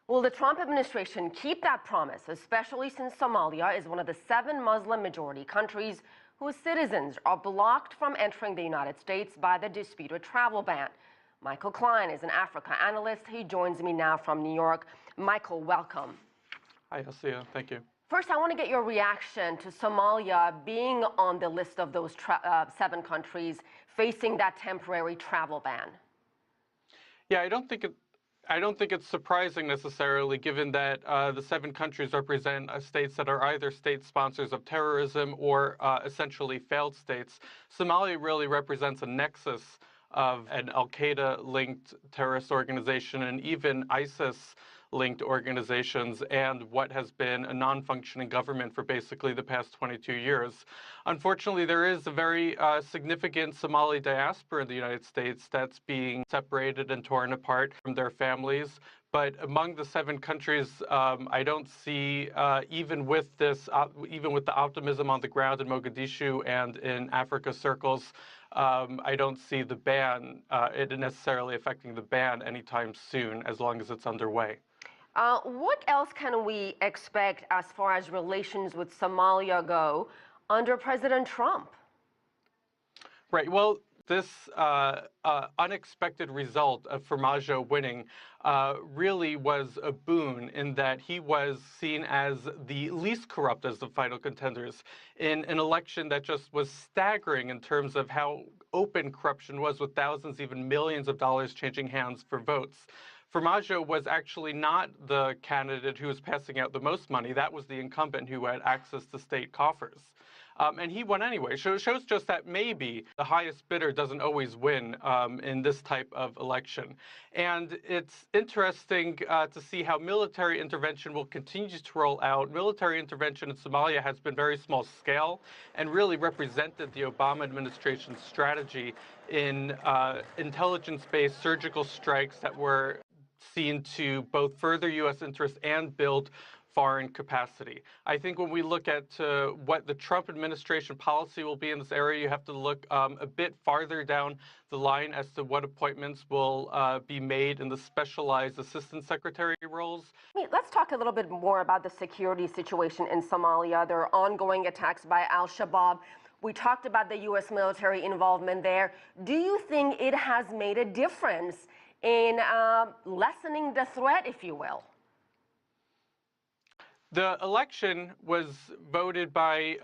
Will the Trump administration keep that promise, especially since Somalia is one of the 7 Muslim-majority countries whose citizens are blocked from entering the United States by the disputed travel ban? Michael Clyne is an Africa analyst. He joins me now from New York. Michael, welcome. Hi, Asia. Thank you. First, I want to get your reaction to Somalia being on the list of those 7 countries facing that temporary travel ban. Yeah, I don't think it's surprising necessarily, given that the 7 countries represent states that are either state sponsors of terrorism or essentially failed states. Somalia really represents a nexus of an al-Qaeda-linked terrorist organization and even ISIS-linked organizations, and what has been a non-functioning government for basically the past 22 years. Unfortunately, there is a very significant Somali diaspora in the United States that's being separated and torn apart from their families. But among the 7 countries, I don't see, even with the optimism on the ground in Mogadishu and in Africa circles, I don't see the ban, it necessarily affecting the ban anytime soon, as long as it's underway. What else can we expect as far as relations with Somalia go under President Trump? Right. Well, this unexpected result of Farmajo winning really was a boon, in that he was seen as the least corrupt as the final contenders in an election that just was staggering in terms of how open corruption was, with thousands, even millions of dollars changing hands for votes. Farmajo was actually not the candidate who was passing out the most money. That was the incumbent who had access to state coffers. And he won anyway. So it shows just that maybe the highest bidder doesn't always win in this type of election. And it's interesting to see how military intervention will continue to roll out. Military intervention in Somalia has been very small scale and really represented the Obama administration's strategy in intelligence-based surgical strikes that were seen to both further U.S. interests and build foreign capacity. I think when we look at what the Trump administration policy will be in this area, you have to look a bit farther down the line as to what appointments will be made in the specialized assistant secretary roles. Let's talk a little bit more about the security situation in Somalia. There are ongoing attacks by al-Shabaab. We talked about the U.S. military involvement there. Do you think it has made a difference in lessening the threat, if you will? The election was voted by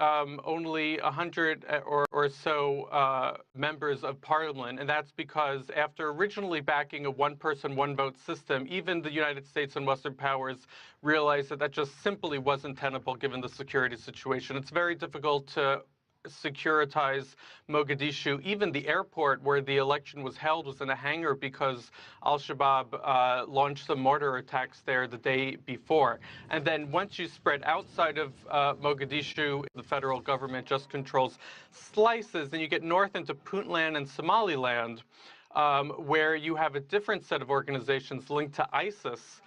only 100 or so members of parliament, and that's because after originally backing a one-person, one-vote system, even the United States and Western powers realized that that just simply wasn't tenable given the security situation. It's very difficult to securitize Mogadishu. Even the airport where the election was held was in a hangar because al-Shabaab launched some mortar attacks there the day before. And then once you spread outside of Mogadishu, the federal government just controls slices, and you get north into Puntland and Somaliland, where you have a different set of organizations linked to ISIS,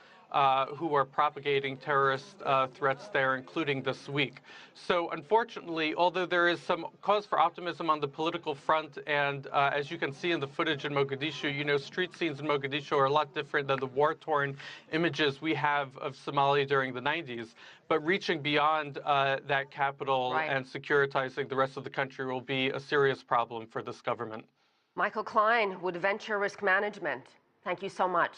who are propagating terrorist threats there, including this week. So unfortunately, although there is some cause for optimism on the political front, and as you can see in the footage in Mogadishu, you know, street scenes in Mogadishu are a lot different than the war-torn images we have of Somalia during the 90s. But reaching beyond that capital and securitizing the rest of the country will be a serious problem for this government. Michael Clyne with Venture Risk Management. Thank you so much.